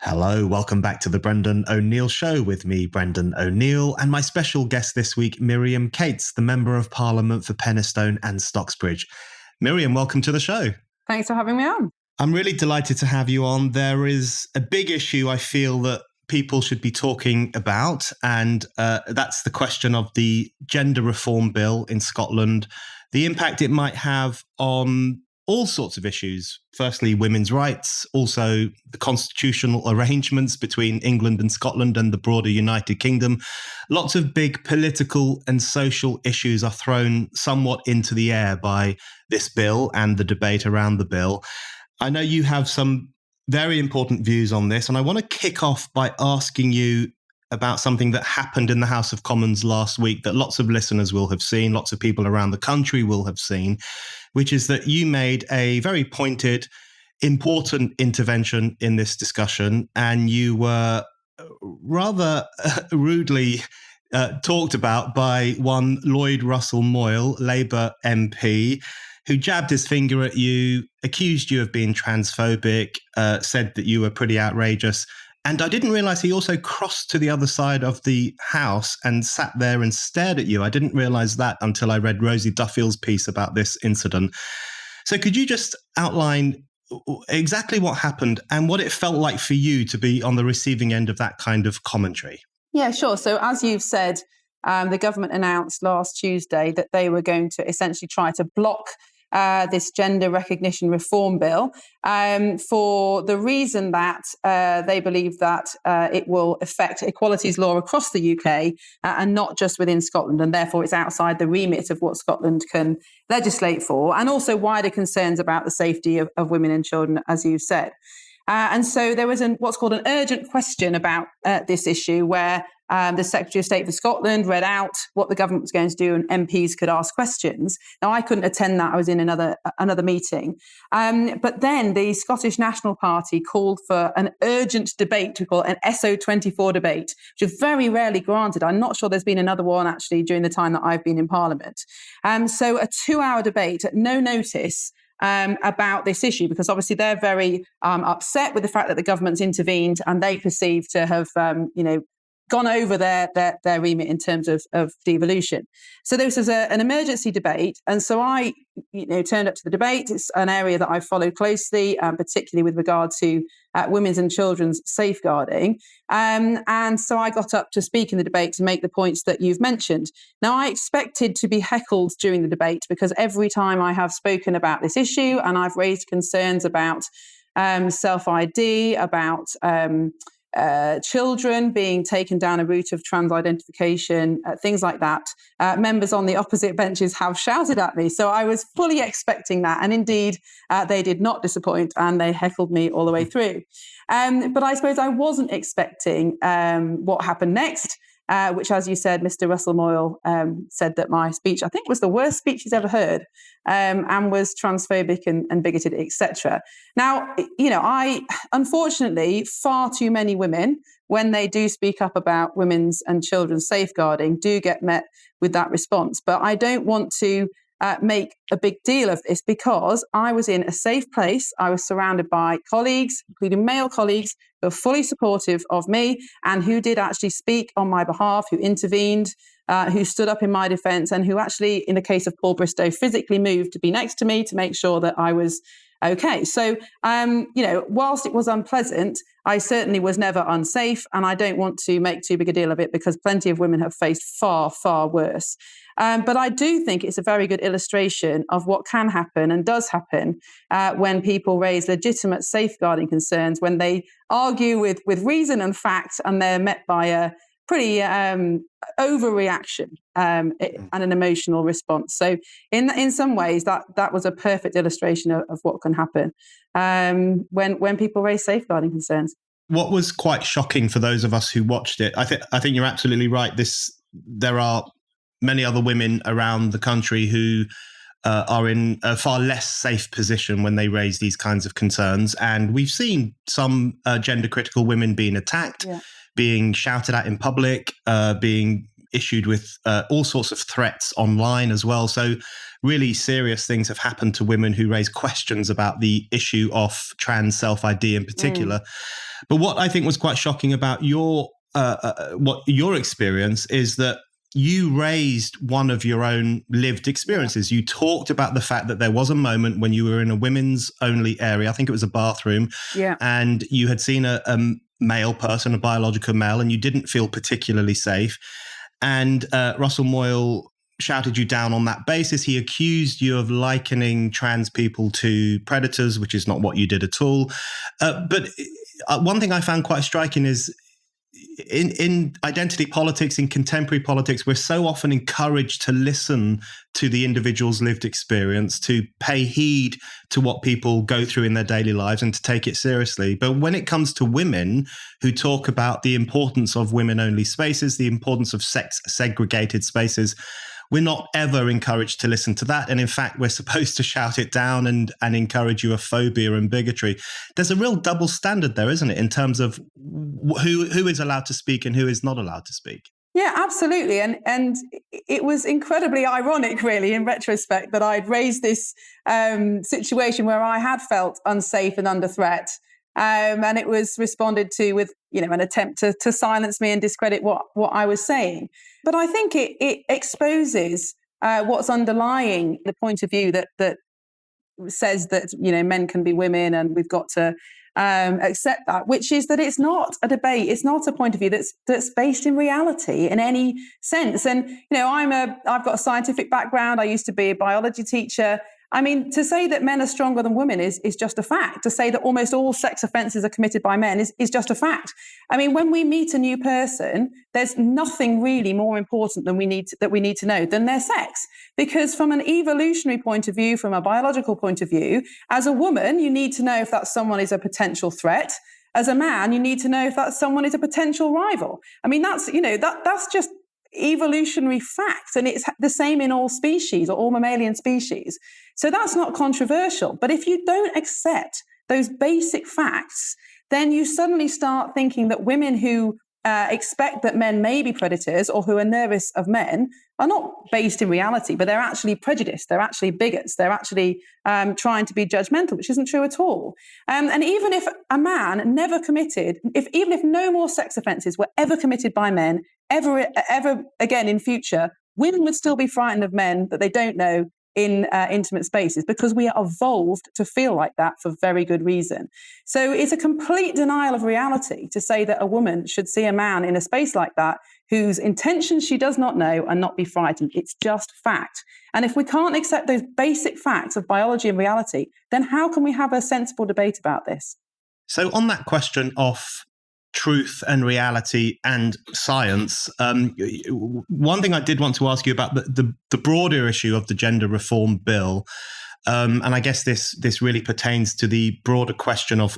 Hello, welcome back to the Brendan O'Neill Show with me, Brendan O'Neill, and my special guest this week, Miriam Cates, the Member of Parliament for Penistone and Stocksbridge. Miriam, welcome to the show. Thanks for having me on. I'm really delighted to have you on. There is a big issue I feel that people should be talking about, and that's the question of the gender reform bill in Scotland, the impact it might have on all sorts of issues. Firstly, women's rights, also the constitutional arrangements between England and Scotland and the broader United Kingdom. Lots of big political and social issues are thrown somewhat into the air by this bill and the debate around the bill. I know you have some very important views on this, and I want to kick off by asking you about something that happened in the House of Commons last week that lots of listeners will have seen, lots of people around the country will have seen, which is that you made a very pointed, important intervention in this discussion, and you were rather rudely talked about by one Lloyd Russell-Moyle, Labour MP, who jabbed his finger at you, accused you of being transphobic, said that you were pretty outrageous. And I didn't realise he also crossed to the other side of the House and sat there and stared at you. I didn't realise that until I read Rosie Duffield's piece about this incident. So could you just outline exactly what happened and what it felt like for you to be on the receiving end of that kind of commentary? Yeah, sure. So as you've said, the government announced last Tuesday that they were going to essentially try to block this gender recognition reform bill for the reason that they believe that it will affect equalities law across the UK and not just within Scotland, and therefore it's outside the remit of what Scotland can legislate for, and also wider concerns about the safety of women and children, as you said. And so there was what's called an urgent question about this issue, where the Secretary of State for Scotland read out what the government was going to do, and MPs could ask questions. Now, I couldn't attend that. I was in another meeting. But then the Scottish National Party called for an urgent debate, we call it an SO24 debate, which is very rarely granted. I'm not sure there's been another one, actually, during the time that I've been in Parliament. So a 2-hour debate at no notice about this issue, because obviously they're very upset with the fact that the government's intervened and they perceive to have, gone over their remit in terms of devolution. So this was an emergency debate. And so I, turned up to the debate. It's an area that I followed closely, particularly with regard to women's and children's safeguarding. And so I got up to speak in the debate to make the points that you've mentioned. Now, I expected to be heckled during the debate, because every time I have spoken about this issue and I've raised concerns about self-ID, about children being taken down a route of trans identification, things like that, members on the opposite benches have shouted at me. So I was fully expecting that. And indeed, they did not disappoint, and they heckled me all the way through. But I suppose I wasn't expecting what happened next, which, as you said, Mr. Russell-Moyle said that my speech, I think, was the worst speech he's ever heard, and was transphobic and bigoted, etc. Now, unfortunately, far too many women, when they do speak up about women's and children's safeguarding, do get met with that response. But I don't want to make a big deal of this, because I was in a safe place. I was surrounded by colleagues, including male colleagues, who are fully supportive of me and who did actually speak on my behalf, who intervened, who stood up in my defence, and who actually, in the case of Paul Bristow, physically moved to be next to me to make sure that I was okay. So, whilst it was unpleasant, I certainly was never unsafe, and I don't want to make too big a deal of it, because plenty of women have faced far, far worse. But I do think it's a very good illustration of what can happen and does happen when people raise legitimate safeguarding concerns, when they argue with reason and fact, and they're met by a pretty overreaction and an emotional response. So in some ways, that was a perfect illustration of what can happen when people raise safeguarding concerns. What was quite shocking for those of us who watched it, I think you're absolutely right. There are many other women around the country who are in a far less safe position when they raise these kinds of concerns. And we've seen some gender critical women being attacked, being shouted at in public, being issued with all sorts of threats online as well. So really serious things have happened to women who raise questions about the issue of trans self-ID in particular. But what I think was quite shocking about your experience is that you raised one of your own lived experiences. You talked about the fact that there was a moment when you were in a women's only area. I think it was a bathroom. Yeah. And you had seen a male person, a biological male, and you didn't feel particularly safe. And Russell-Moyle shouted you down on that basis. He accused you of likening trans people to predators, which is not what you did at all. But one thing I found quite striking is in identity politics, in contemporary politics, we're so often encouraged to listen to the individual's lived experience, to pay heed to what people go through in their daily lives and to take it seriously. But when it comes to women who talk about the importance of women-only spaces, the importance of sex-segregated spaces, we're not ever encouraged to listen to that. And in fact, we're supposed to shout it down and encourage europhobia and bigotry. There's a real double standard there, isn't it, in terms of who is allowed to speak and who is not allowed to speak? Yeah, absolutely. And it was incredibly ironic, really, in retrospect, that I'd raised this situation where I had felt unsafe and under threat. And it was responded to with, an attempt to silence me and discredit what I was saying. But I think it exposes what's underlying the point of view that says that, men can be women and we've got to accept that, which is that it's not a debate. It's not a point of view that's based in reality in any sense. And, I've got a scientific background. I used to be a biology teacher. I mean, to say that men are stronger than women is just a fact. To say that almost all sex offences are committed by men is just a fact. I mean, when we meet a new person, there's nothing really more important than we need to know than their sex. Because from an evolutionary point of view, from a biological point of view, as a woman, you need to know if that someone is a potential threat. As a man, you need to know if that someone is a potential rival. I mean, that's just evolutionary facts, and it's the same in all species or all mammalian species. So that's not controversial. But if you don't accept those basic facts, then you suddenly start thinking that women who expect that men may be predators or who are nervous of men are not based in reality, but they're actually prejudiced, they're actually bigots, they're actually trying to be judgmental, which isn't true at all. And even if a man never committed, even if no more sex offences were ever committed by men, ever again in future, women would still be frightened of men that they don't know in intimate spaces, because we are evolved to feel like that for very good reason. So it's a complete denial of reality to say that a woman should see a man in a space like that whose intentions she does not know and not be frightened. It's just fact. And if we can't accept those basic facts of biology and reality, then how can we have a sensible debate about this? So on that question of truth and reality and science, one thing I did want to ask you about the broader issue of the gender reform bill, and I guess this really pertains to the broader question of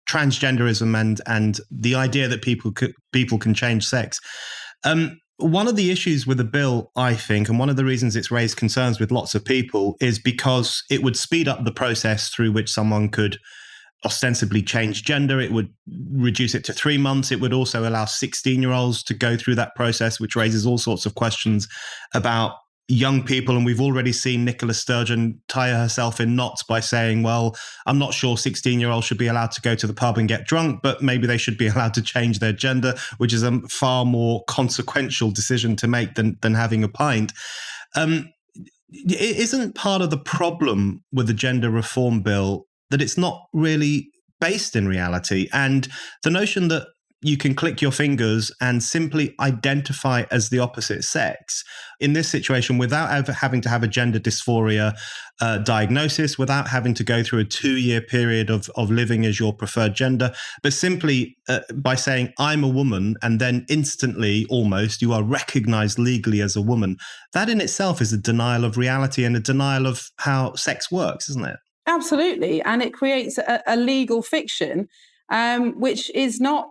transgenderism and the idea that people can change sex. One of the issues with the bill, I think, and one of the reasons it's raised concerns with lots of people, is because it would speed up the process through which someone could ostensibly change gender. It would reduce it to 3 months. It would also allow 16-year-olds to go through that process, which raises all sorts of questions about young people. And we've already seen Nicola Sturgeon tie herself in knots by saying, well, I'm not sure 16-year-olds should be allowed to go to the pub and get drunk, but maybe they should be allowed to change their gender, which is a far more consequential decision to make than having a pint. Isn't part of the problem with the gender reform bill that it's not really based in reality? And the notion that you can click your fingers and simply identify as the opposite sex in this situation without ever having to have a gender dysphoria diagnosis, without having to go through a 2-year period of living as your preferred gender, but simply by saying, I'm a woman, and then instantly, almost, you are recognized legally as a woman. That in itself is a denial of reality and a denial of how sex works, isn't it? Absolutely. And it creates a legal fiction, which is not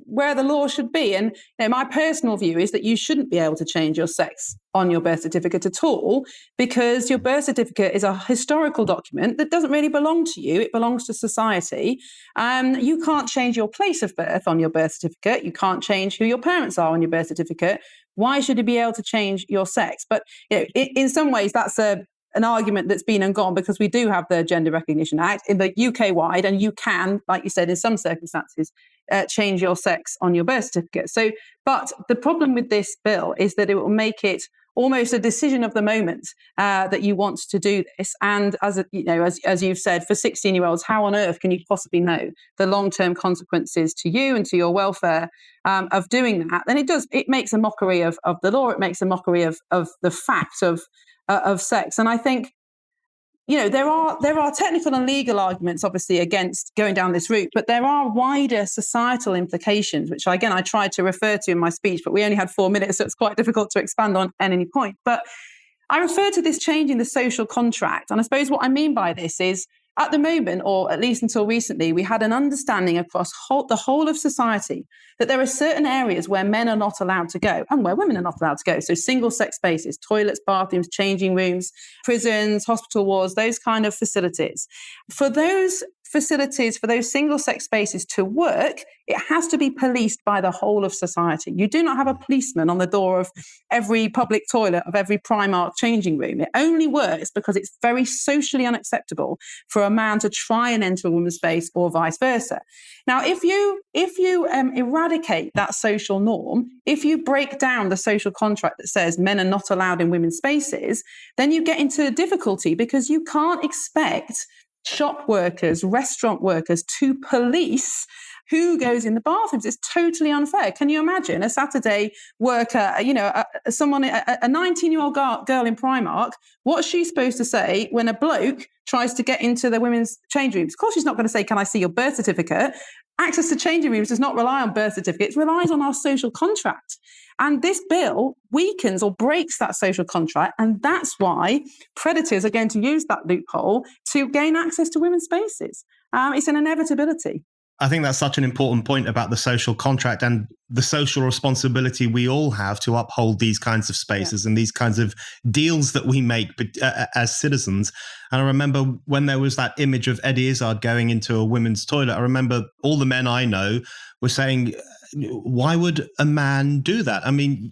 where the law should be. And my personal view is that you shouldn't be able to change your sex on your birth certificate at all, because your birth certificate is a historical document that doesn't really belong to you. It belongs to society. You can't change your place of birth on your birth certificate. You can't change who your parents are on your birth certificate. Why should you be able to change your sex? But in some ways, that's an argument that's been and gone, because we do have the Gender Recognition Act in the UK wide, and you can, like you said, in some circumstances, change your sex on your birth certificate. So, but the problem with this bill is that it will make it almost a decision of the moment that you want to do this. And as you've said, for 16-year-olds, how on earth can you possibly know the long-term consequences to you and to your welfare of doing that? And it makes a mockery of the law. It makes a mockery of the fact of sex. And I think, there are technical and legal arguments, obviously, against going down this route, but there are wider societal implications, which, again, I tried to refer to in my speech, but we only had 4 minutes, so it's quite difficult to expand on at any point. But I refer to this change in the social contract. And I suppose what I mean by this is, at the moment, or at least until recently, we had an understanding across the whole of society that there are certain areas where men are not allowed to go and where women are not allowed to go. So single-sex spaces, toilets, bathrooms, changing rooms, prisons, hospital wards, those kind of facilities. For those facilities, for those single-sex spaces to work, it has to be policed by the whole of society. You do not have a policeman on the door of every public toilet, of every Primark changing room. It only works because it's very socially unacceptable for a man to try and enter a woman's space, or vice versa. Now, if you eradicate that social norm, if you break down the social contract that says men are not allowed in women's spaces, then you get into difficulty, because you can't expect shop workers, restaurant workers to police who goes in the bathrooms. It's totally unfair. Can you imagine a Saturday worker, a 19-year-old girl in Primark, what's she supposed to say when a bloke tries to get into the women's change rooms? Of course, she's not going to say, "Can I see your birth certificate?" Access to changing rooms does not rely on birth certificates, it relies on our social contract. And this bill weakens or breaks that social contract. And that's why predators are going to use that loophole to gain access to women's spaces. It's an inevitability. I think that's such an important point about the social contract and the social responsibility we all have to uphold these kinds of spaces and these kinds of deals that we make as citizens. And I remember when there was that image of Eddie Izzard going into a women's toilet, I remember all the men I know were saying, why would a man do that? I mean,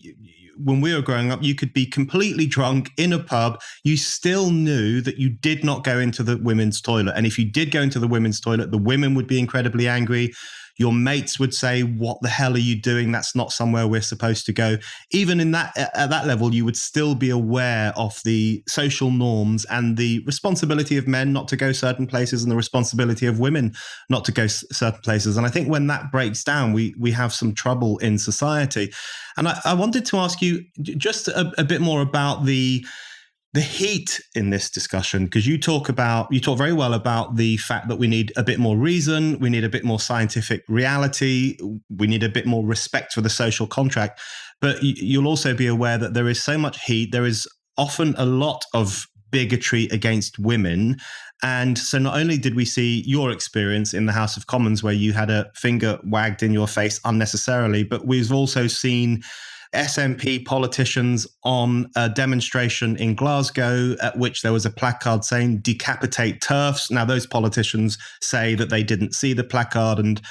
when we were growing up, you could be completely drunk in a pub. You still knew that you did not go into the women's toilet. And if you did go into the women's toilet, the women would be incredibly angry. Your mates would say, "What the hell are you doing? That's not somewhere we're supposed to go." Even at that level, you would still be aware of the social norms and the responsibility of men not to go certain places and the responsibility of women not to go certain places. And I think when that breaks down, we have some trouble in society. And I wanted to ask you just a bit more about the heat in this discussion, because you talk very well about the fact that we need a bit more reason, we need a bit more scientific reality, we need a bit more respect for the social contract. But you'll also be aware that there is so much heat, there is often a lot of bigotry against women. And so not only did we see your experience in the House of Commons where you had a finger wagged in your face unnecessarily, but we've also seen SNP politicians on a demonstration in Glasgow at which there was a placard saying "decapitate TERFs." Now, those politicians say that they didn't see the placard, and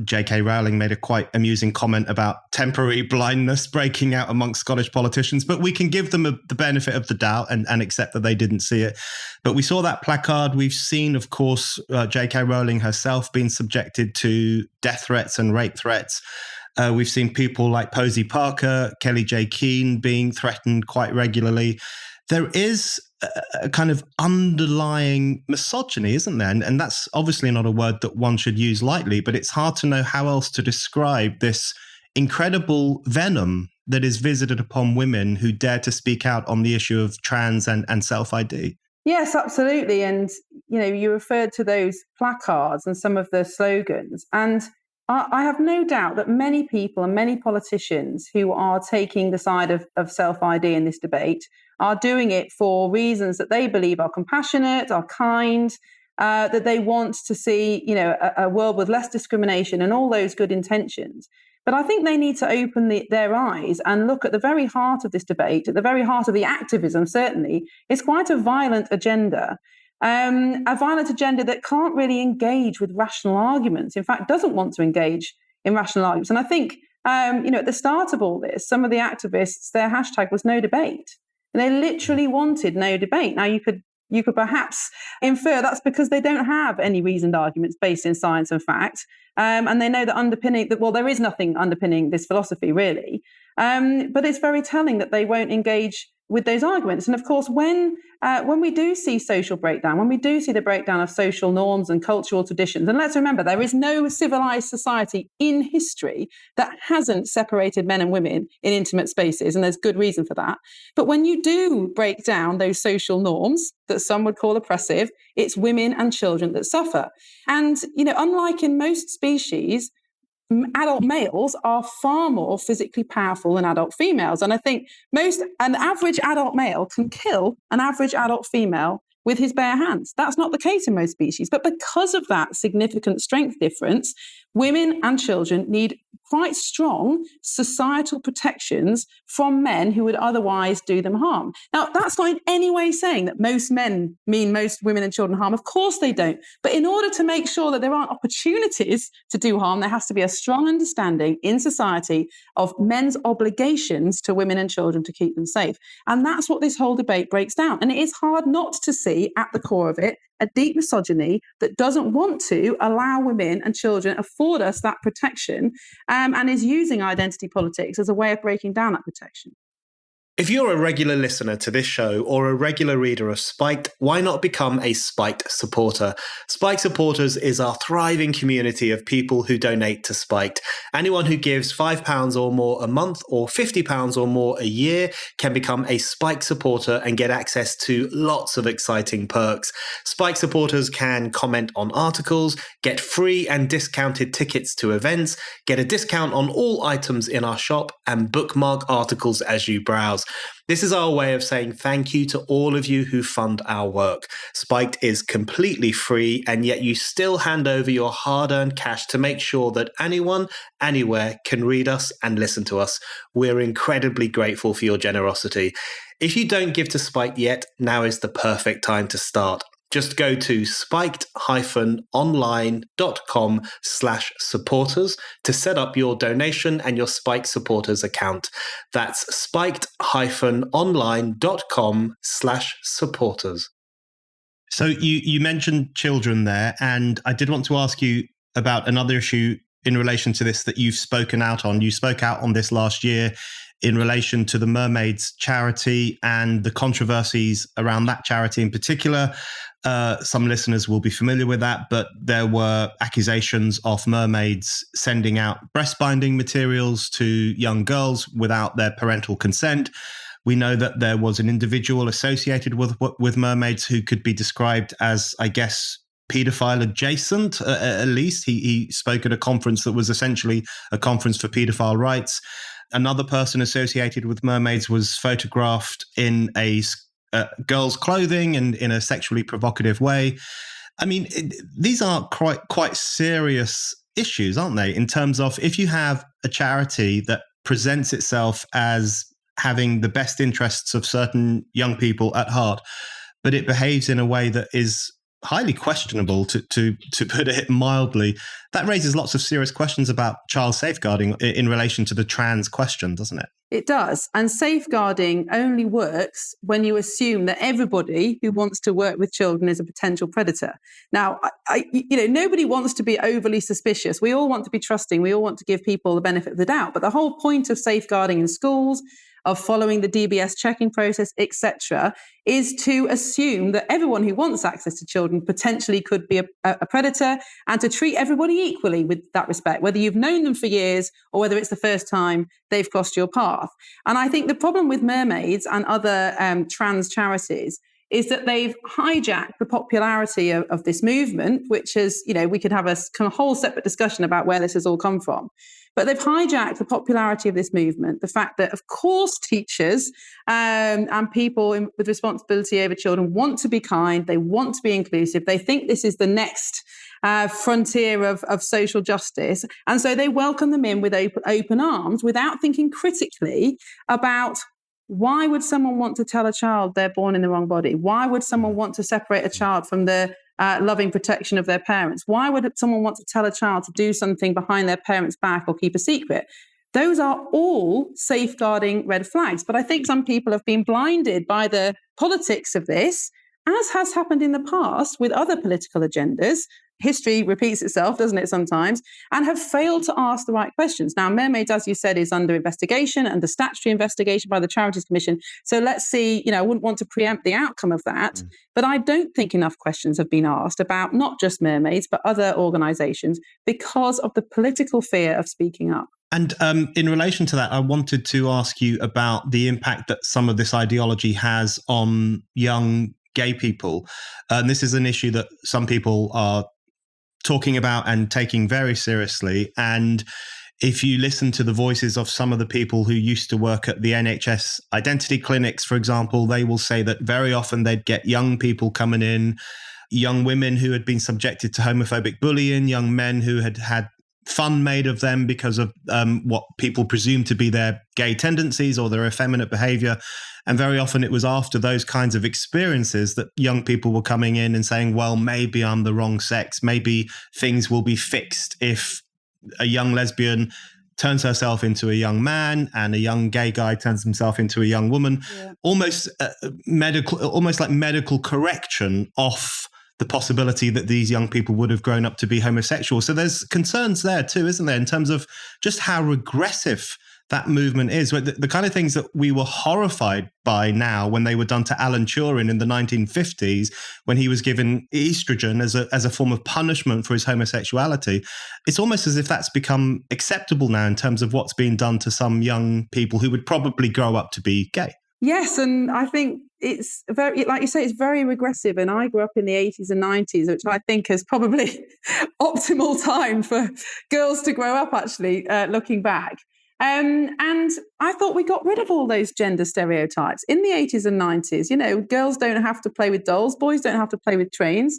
J.K. Rowling made a quite amusing comment about temporary blindness breaking out amongst Scottish politicians, but we can give them the benefit of the doubt and accept that they didn't see it. But we saw that placard. We've seen, of course, J.K. Rowling herself being subjected to death threats and rape threats. We've seen people like Posey Parker, Kelly J. Keane being threatened quite regularly. There is a kind of underlying misogyny, isn't there? And that's obviously not a word that one should use lightly, but it's hard to know how else to describe this incredible venom that is visited upon women who dare to speak out on the issue of trans and self-ID. Yes, absolutely. And, you referred to those placards and some of the slogans. And I have no doubt that many people and many politicians who are taking the side of self-ID in this debate are doing it for reasons that they believe are compassionate, are kind, that they want to see, a world with less discrimination and all those good intentions. But I think they need to open their eyes and look at the very heart of this debate, at the very heart of the activism, certainly. It's quite a violent agenda. A violent agenda that can't really engage with rational arguments. In fact, doesn't want to engage in rational arguments. And I think At the start of all this, some of the activists, their hashtag was no debate. And they literally wanted no debate. Now, you could perhaps infer that's because they don't have any reasoned arguments based in science and fact. And they know that there is nothing underpinning this philosophy, really. But it's very telling that they won't engage with those arguments. And of course, when we do see social breakdown, when we do see the breakdown of social norms and cultural traditions, and let's remember, there is no civilized society in history that hasn't separated men and women in intimate spaces, and there's good reason for that. But when you do break down those social norms that some would call oppressive, it's women and children that suffer. And, unlike in most species, adult males are far more physically powerful than adult females. And I think an average adult male can kill an average adult female with his bare hands. That's not the case in most species. But because of that significant strength difference, women and children need quite strong societal protections from men who would otherwise do them harm. Now, that's not in any way saying that most men mean most women and children harm. Of course they don't. But in order to make sure that there aren't opportunities to do harm, there has to be a strong understanding in society of men's obligations to women and children to keep them safe. And that's what this whole debate breaks down. And it is hard not to see at the core of it a deep misogyny that doesn't want to allow women and children afford us that protection, and is using identity politics as a way of breaking down that protection. If you're a regular listener to this show or a regular reader of Spiked, why not become a Spiked supporter? Spiked supporters is our thriving community of people who donate to Spiked. Anyone who gives £5 or more a month or £50 or more a year can become a Spiked supporter and get access to lots of exciting perks. Spiked supporters can comment on articles, get free and discounted tickets to events, get a discount on all items in our shop, and bookmark articles as you browse. This is our way of saying thank you to all of you who fund our work. Spiked is completely free, and yet you still hand over your hard-earned cash to make sure that anyone, anywhere can read us and listen to us. We're incredibly grateful for your generosity. If you don't give to Spiked yet, now is the perfect time to start. Just go to spiked-online.com/supporters to set up your donation and your Spiked supporters account. That's spiked-online.com/supporters. So you mentioned children there, and I did want to ask you about another issue in relation to this that you've spoken out on. You spoke out on this last year in relation to the Mermaids charity and the controversies around that charity in particular. Some listeners will be familiar with that, but there were accusations of mermaids sending out breast binding materials to young girls without their parental consent. We know that there was an individual associated with mermaids who could be described as, I guess, paedophile adjacent. At least he spoke at a conference that was essentially a conference for paedophile rights. Another person associated with mermaids was photographed in a girl's clothing and in a sexually provocative way. I mean, these are quite serious issues, aren't they? In terms of, if you have a charity that presents itself as having the best interests of certain young people at heart, but it behaves in a way that is highly questionable, to put it mildly, that raises lots of serious questions about child safeguarding in relation to the trans question, doesn't it? It does. And safeguarding only works when you assume that everybody who wants to work with children is a potential predator. Now, nobody wants to be overly suspicious. We all want to be trusting. We all want to give people the benefit of the doubt. But the whole point of safeguarding in schools, of following the DBS checking process, etc., is to assume that everyone who wants access to children potentially could be a predator, and to treat everybody equally with that respect, whether you've known them for years or whether it's the first time they've crossed your path. And I think the problem with Mermaids and other trans charities is that they've hijacked the popularity of this movement, which is, we could have a kind of whole separate discussion about where this has all come from. But they've hijacked the popularity of this movement, the fact that, of course, teachers and people with responsibility over children want to be kind, they want to be inclusive, they think this is the next frontier of social justice. And so they welcome them in with open arms without thinking critically about, why would someone want to tell a child they're born in the wrong body? Why would someone want to separate a child from the loving protection of their parents? Why would someone want to tell a child to do something behind their parents' back or keep a secret? Those are all safeguarding red flags. But I think some people have been blinded by the politics of this, as has happened in the past with other political agendas. History repeats itself, doesn't it, sometimes, and have failed to ask the right questions. Now, Mermaids, as you said, is under investigation, under statutory investigation by the Charities Commission. So let's see, I wouldn't want to preempt the outcome of that, but I don't think enough questions have been asked about not just Mermaids, but other organisations because of the political fear of speaking up. And in relation to that, I wanted to ask you about the impact that some of this ideology has on young gay people. And this is an issue that some people are talking about and taking very seriously. And if you listen to the voices of some of the people who used to work at the NHS identity clinics, for example, they will say that very often they'd get young people coming in, young women who had been subjected to homophobic bullying, young men who had had fun made of them because of what people presume to be their gay tendencies or their effeminate behavior. And very often it was after those kinds of experiences that young people were coming in and saying, well, maybe I'm the wrong sex. Maybe things will be fixed if a young lesbian turns herself into a young man and a young gay guy turns himself into a young woman. Yeah. Almost like medical correction off the possibility that these young people would have grown up to be homosexual. So there's concerns there too, isn't there, in terms of just how regressive that movement is. The kind of things that we were horrified by now when they were done to Alan Turing in the 1950s, when he was given estrogen as a form of punishment for his homosexuality. It's almost as if that's become acceptable now in terms of what's being done to some young people who would probably grow up to be gay. Yes, and I think it's very, like you say, it's very regressive. And I grew up in the 80s and 90s, which I think is probably optimal time for girls to grow up, actually, looking back. And I thought we got rid of all those gender stereotypes in the 80s and 90s. Girls don't have to play with dolls, boys don't have to play with trains.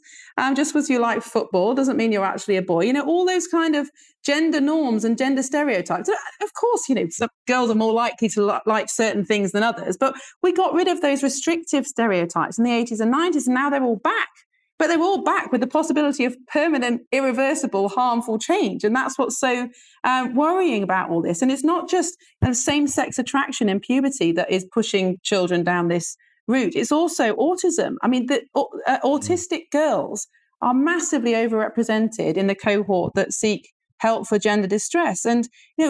Just because you like football doesn't mean you're actually a boy. All those kind of gender norms and gender stereotypes. Of course, some girls are more likely to like certain things than others, but we got rid of those restrictive stereotypes in the 80s and 90s, and now they're all back. But they're all back with the possibility of permanent, irreversible, harmful change. And that's what's so worrying about all this. And it's not just same-sex attraction in puberty that is pushing children down this route. It's also autism. I mean, autistic girls are massively overrepresented in the cohort that seek help for gender distress. And,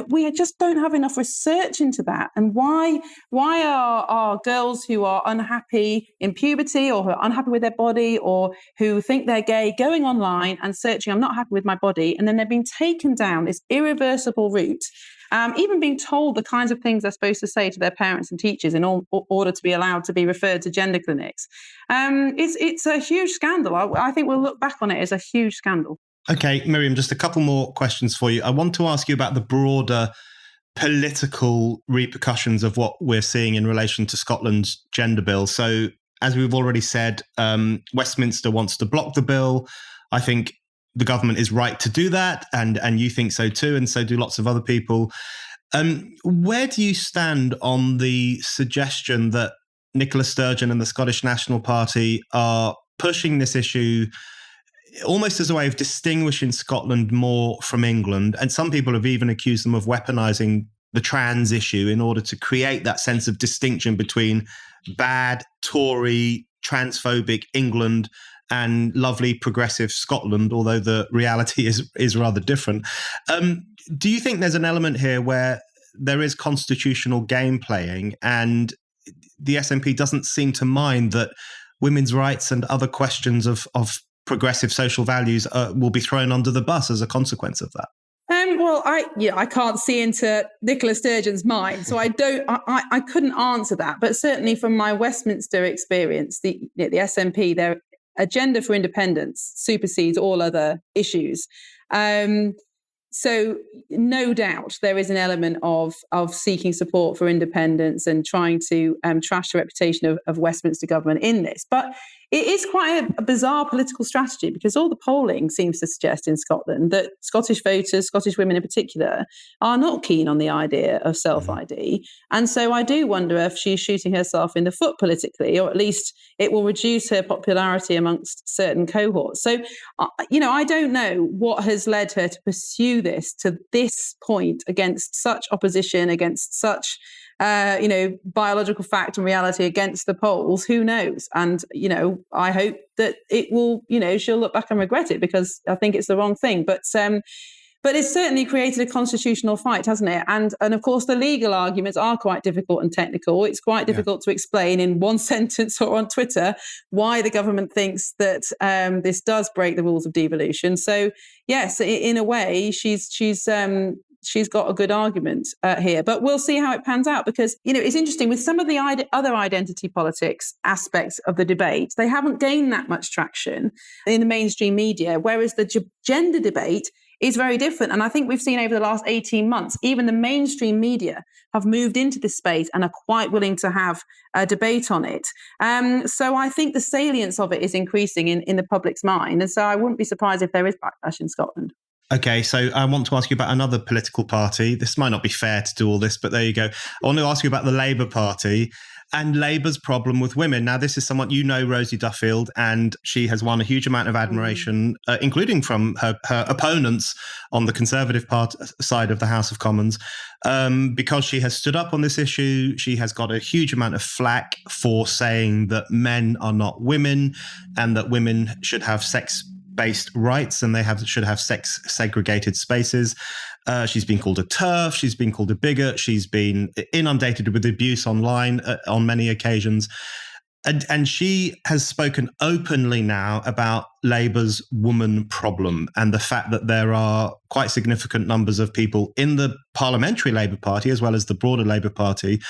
we just don't have enough research into that. And why are girls who are unhappy in puberty or who are unhappy with their body or who think they're gay going online and searching, I'm not happy with my body, and then they're being taken down this irreversible route, even being told the kinds of things they're supposed to say to their parents and teachers in order to be allowed to be referred to gender clinics. It's a huge scandal. I think we'll look back on it as a huge scandal. Okay, Miriam, just a couple more questions for you. I want to ask you about the broader political repercussions of what we're seeing in relation to Scotland's gender bill. So, as we've already said, Westminster wants to block the bill. I think the government is right to do that, and you think so too, and so do lots of other people. Where do you stand on the suggestion that Nicola Sturgeon and the Scottish National Party are pushing this issue almost as a way of distinguishing Scotland more from England? And some people have even accused them of weaponizing the trans issue in order to create that sense of distinction between bad Tory, transphobic England and lovely progressive Scotland, although the reality is rather different. Do you think there's an element here where there is constitutional game playing and the SNP doesn't seem to mind that women's rights and other questions of progressive social values will be thrown under the bus as a consequence of that? Well, I can't see into Nicola Sturgeon's mind, so I couldn't answer that. But certainly from my Westminster experience, the SNP, their agenda for independence supersedes all other issues. So no doubt there is an element of seeking support for independence and trying to trash the reputation of Westminster government in this. But it is quite a bizarre political strategy, because all the polling seems to suggest in Scotland that Scottish voters, Scottish women in particular, are not keen on the idea of self-ID. And so I do wonder if she's shooting herself in the foot politically, or at least it will reduce her popularity amongst certain cohorts. So, I don't know what has led her to pursue this to this point against such opposition, against such biological fact and reality, against the polls. Who knows? And, I hope that it will, she'll look back and regret it, because I think it's the wrong thing. But it's certainly created a constitutional fight, hasn't it? And of course, the legal arguments are quite difficult and technical. It's quite difficult to explain in one sentence or on Twitter why the government thinks that this does break the rules of devolution. So yes, in a way, she's got a good argument here, but we'll see how it pans out, because, it's interesting with some of the other identity politics aspects of the debate. They haven't gained that much traction in the mainstream media, whereas the gender debate is very different. And I think we've seen over the last 18 months, even the mainstream media have moved into this space and are quite willing to have a debate on it. So I think the salience of it is increasing in the public's mind. And so I wouldn't be surprised if there is backlash in Scotland. Okay, so I want to ask you about another political party. This might not be fair to do all this, but there you go. I want to ask you about the Labour Party and Labour's problem with women. Now, this is someone, Rosie Duffield, and she has won a huge amount of admiration, including from her opponents on the Conservative side of the House of Commons, because she has stood up on this issue. She has got a huge amount of flack for saying that men are not women and that women should have sex-based rights and they should have sex-segregated spaces. She's been called a TERF. She's been called a bigot. She's been inundated with abuse online on many occasions. And she has spoken openly now about Labour's woman problem and the fact that there are quite significant numbers of people in the parliamentary Labour Party, as well as the broader Labour Party,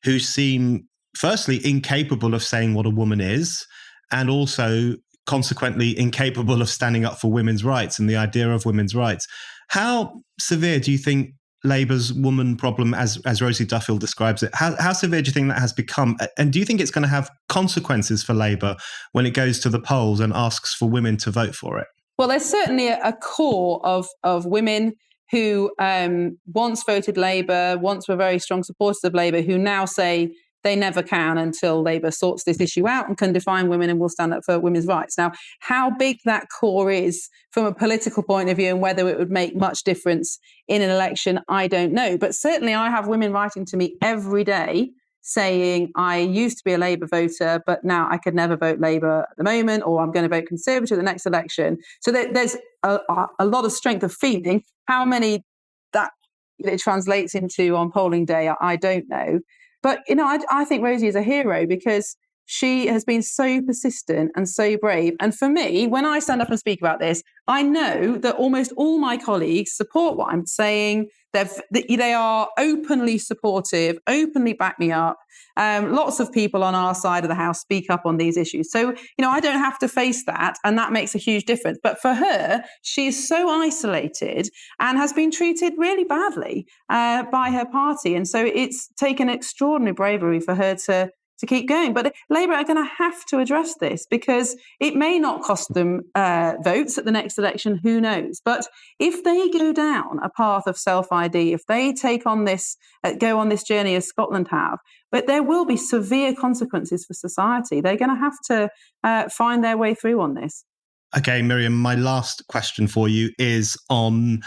who seem, firstly, incapable of saying what a woman is, and also consequently incapable of standing up for women's rights and the idea of women's rights. How severe do you think Labour's woman problem, as Rosie Duffield describes it, how severe do you think that has become? And do you think it's going to have consequences for Labour when it goes to the polls and asks for women to vote for it? Well, there's certainly a core of women who once voted Labour, once were very strong supporters of Labour, who now say they never can until Labour sorts this issue out and can define women and will stand up for women's rights. Now, how big that core is from a political point of view and whether it would make much difference in an election, I don't know. But certainly I have women writing to me every day saying, I used to be a Labour voter, but now I could never vote Labour at the moment, or I'm going to vote Conservative at the next election. So there's a lot of strength of feeling. How many that it translates into on polling day, I don't know. But, I think Rosie is a hero because she has been so persistent and so brave. And for me, when I stand up and speak about this, I know that almost all my colleagues support what I'm saying. They are openly supportive, openly back me up. Lots of people on our side of the house speak up on these issues. So, I don't have to face that. And that makes a huge difference. But for her, she is so isolated and has been treated really badly by her party. And so it's taken extraordinary bravery for her to keep going. But Labour are going to have to address this because it may not cost them votes at the next election, who knows. But if they go down a path of self-ID, if they take on this, go on this journey as Scotland have, but there will be severe consequences for society. They're going to have to find their way through on this. Okay, Miriam, my last question for you is on,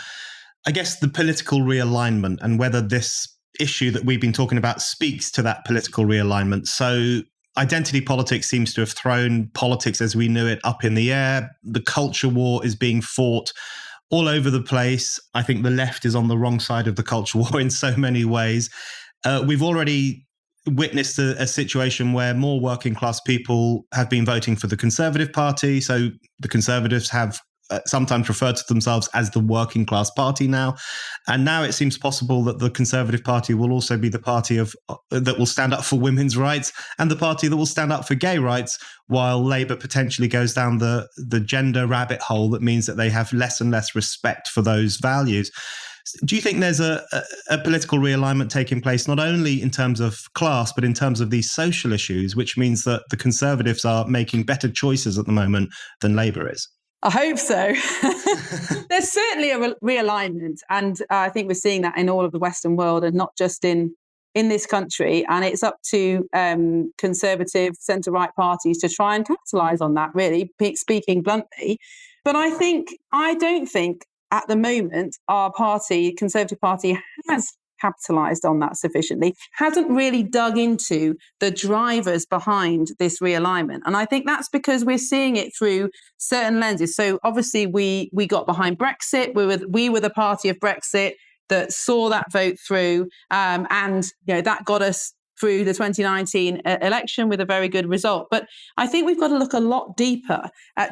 I guess, the political realignment and whether this issue that we've been talking about speaks to that political realignment. So identity politics seems to have thrown politics as we knew it up in the air. The culture war is being fought all over the place. I think the left is on the wrong side of the culture war in so many ways. We've already witnessed a situation where more working class people have been voting for the Conservative Party. So the Conservatives have sometimes referred to themselves as the working class party now. And now it seems possible that the Conservative Party will also be the party that will stand up for women's rights and the party that will stand up for gay rights, while Labour potentially goes down the gender rabbit hole that means that they have less and less respect for those values. Do you think there's a political realignment taking place, not only in terms of class, but in terms of these social issues, which means that the Conservatives are making better choices at the moment than Labour is? I hope so. There's certainly a realignment. And I think we're seeing that in all of the Western world and not just in this country. And it's up to conservative centre-right parties to try and capitalise on that, really, speaking bluntly. But I don't think at the moment our party, Conservative Party, has capitalised on that sufficiently, hasn't really dug into the drivers behind this realignment. And I think that's because we're seeing it through certain lenses. So obviously we got behind Brexit. We were the party of Brexit that saw that vote through. And that got us through the 2019 election with a very good result. But I think we've got to look a lot deeper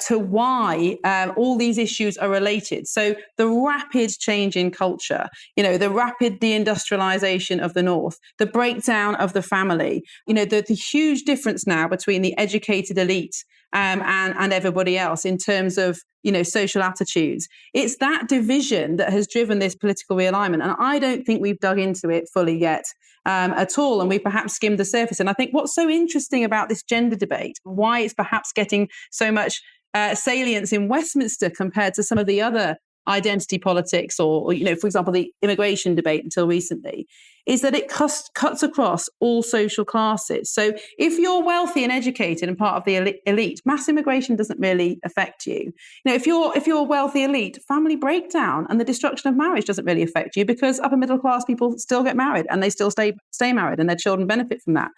to why all these issues are related. So the rapid change in culture, the rapid deindustrialization of the North, the breakdown of the family, the huge difference now between the educated elite and everybody else in terms of social attitudes. It's that division that has driven this political realignment. And I don't think we've dug into it fully yet at all. And we perhaps skimmed the surface. And I think what's so interesting about this gender debate, why it's perhaps getting so much salience in Westminster compared to some of the other identity politics or for example, the immigration debate until recently, is that it cuts across all social classes. So if you're wealthy and educated and part of the elite, mass immigration doesn't really affect you. If you're a wealthy elite, family breakdown and the destruction of marriage doesn't really affect you because upper middle class people still get married and they still stay married and their children benefit from that.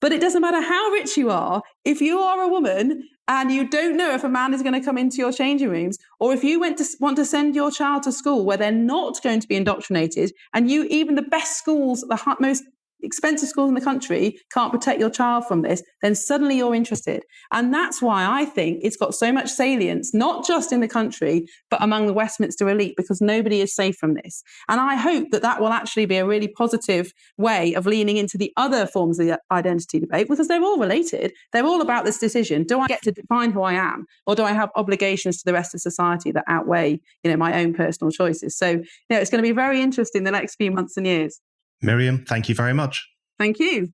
But it doesn't matter how rich you are, if you are a woman and you don't know if a man is going to come into your changing rooms, or if you want to send your child to school where they're not going to be indoctrinated, and even the best schools, the most expensive schools in the country can't protect your child from this, then suddenly you're interested. And that's why I think it's got so much salience, not just in the country, but among the Westminster elite, because nobody is safe from this. And I hope that will actually be a really positive way of leaning into the other forms of the identity debate, because they're all related. They're all about this decision. Do I get to define who I am, or do I have obligations to the rest of society that outweigh, my own personal choices? So, it's going to be very interesting the next few months and years. Miriam, thank you very much. Thank you.